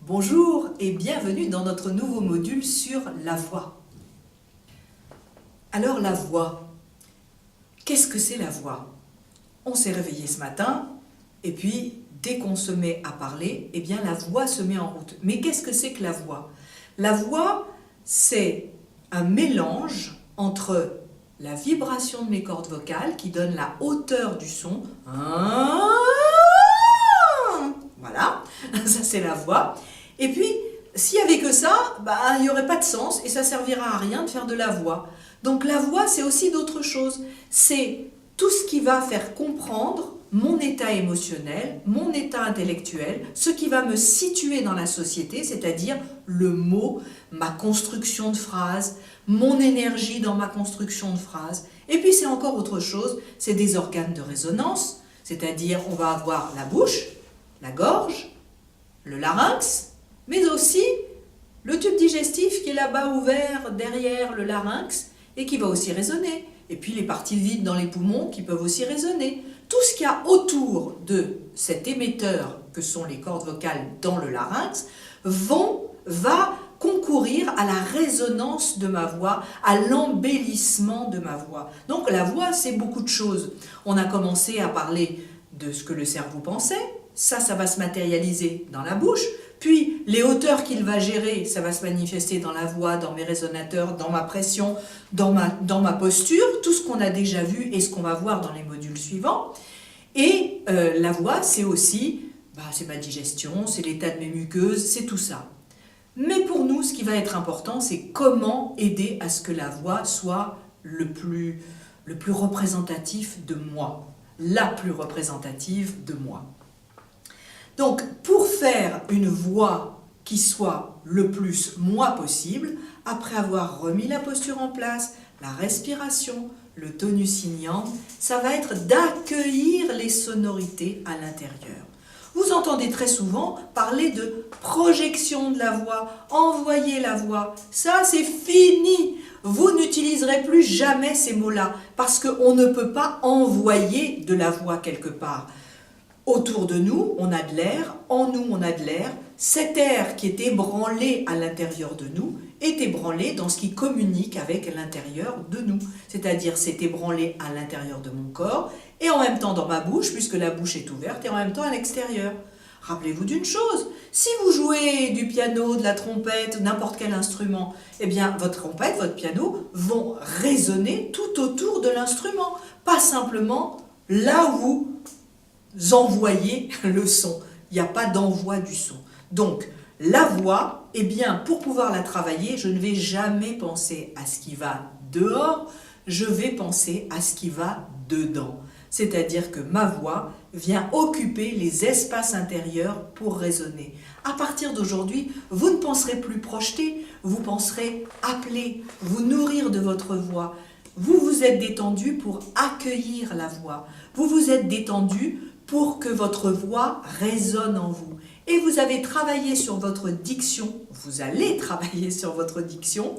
Bonjour et bienvenue dans notre nouveau module sur la voix. Alors la voix, qu'est-ce que c'est la voix? On s'est réveillé ce matin et puis dès qu'on se met à parler, eh bien la voix se met en route. Mais qu'est-ce que c'est que la voix? La voix, c'est un mélange entre la vibration de mes cordes vocales qui donne la hauteur du son. Voilà, ça c'est la voix. Et puis, s'il n'y avait que ça, il n'y aurait pas de sens et ça ne servira à rien de faire de la voix. Donc la voix, c'est aussi d'autres choses. C'est tout ce qui va faire comprendre mon état émotionnel, mon état intellectuel, ce qui va me situer dans la société, c'est-à-dire le mot, ma construction de phrase, mon énergie dans ma construction de phrase. Et puis c'est encore autre chose, c'est des organes de résonance, c'est-à-dire on va avoir la bouche, la gorge, le larynx, mais aussi le tube digestif qui est là-bas ouvert derrière le larynx et qui va aussi résonner. Et puis les parties vides dans les poumons qui peuvent aussi résonner. Tout ce qu'il y a autour de cet émetteur que sont les cordes vocales dans le larynx va concourir à la résonance de ma voix, à l'embellissement de ma voix. Donc la voix, c'est beaucoup de choses. On a commencé à parler de ce que le cerveau pensait. Ça va se matérialiser dans la bouche. Puis, les hauteurs qu'il va gérer, ça va se manifester dans la voix, dans mes résonateurs, dans ma pression, dans ma posture, tout ce qu'on a déjà vu et ce qu'on va voir dans les modules suivants. Et la voix, c'est aussi, c'est ma digestion, c'est l'état de mes muqueuses, c'est tout ça. Mais pour nous, ce qui va être important, c'est comment aider à ce que la voix soit le plus représentatif de moi, la plus représentative de moi. Donc, pour faire une voix qui soit le plus moi possible, après avoir remis la posture en place, la respiration, le tonus yin yang, ça va être d'accueillir les sonorités à l'intérieur. Vous entendez très souvent parler de projection de la voix, envoyer la voix. Ça, c'est fini. Vous n'utiliserez plus jamais ces mots-là parce qu'on ne peut pas envoyer de la voix quelque part. Autour de nous, on a de l'air, en nous, on a de l'air. Cet air qui est ébranlé à l'intérieur de nous est ébranlé dans ce qui communique avec l'intérieur de nous. C'est-à-dire, c'est ébranlé à l'intérieur de mon corps et en même temps dans ma bouche, puisque la bouche est ouverte, et en même temps à l'extérieur. Rappelez-vous d'une chose, si vous jouez du piano, de la trompette, n'importe quel instrument, eh bien, votre trompette, votre piano vont résonner tout autour de l'instrument, pas simplement là où vous envoyer le son. Il n'y a pas d'envoi du son. Donc, la voix, eh bien, pour pouvoir la travailler, je ne vais jamais penser à ce qui va dehors, je vais penser à ce qui va dedans. C'est-à-dire que ma voix vient occuper les espaces intérieurs pour résonner. À partir d'aujourd'hui, vous ne penserez plus projeter, vous penserez appeler, vous nourrir de votre voix. Vous vous êtes détendu pour accueillir la voix. Vous vous êtes détendu pour que votre voix résonne en vous. Et vous avez travaillé sur votre diction, vous allez travailler sur votre diction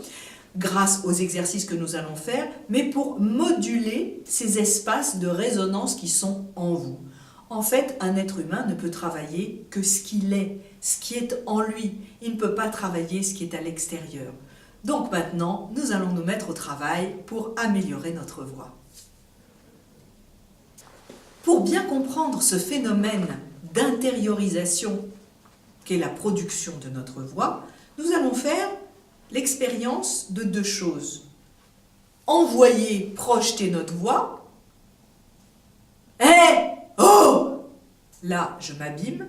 grâce aux exercices que nous allons faire, mais pour moduler ces espaces de résonance qui sont en vous. En fait, un être humain ne peut travailler que ce qu'il est, ce qui est en lui. Il ne peut pas travailler ce qui est à l'extérieur. Donc maintenant, nous allons nous mettre au travail pour améliorer notre voix. Pour bien comprendre ce phénomène d'intériorisation qu'est la production de notre voix, nous allons faire l'expérience de deux choses. Envoyer, projeter notre voix. Oh! Là, je m'abîme.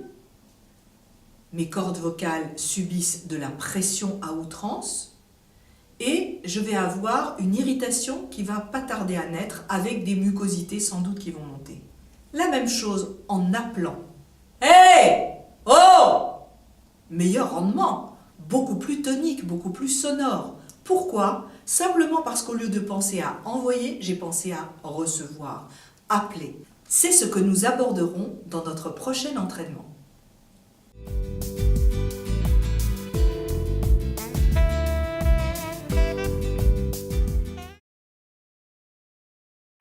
Mes cordes vocales subissent de la pression à outrance et je vais avoir une irritation qui va pas tarder à naître avec des mucosités sans doute qui vont monter. La même chose en appelant. Oh! Meilleur rendement, beaucoup plus tonique, beaucoup plus sonore. Pourquoi? Simplement parce qu'au lieu de penser à envoyer, j'ai pensé à recevoir, appeler. C'est ce que nous aborderons dans notre prochain entraînement.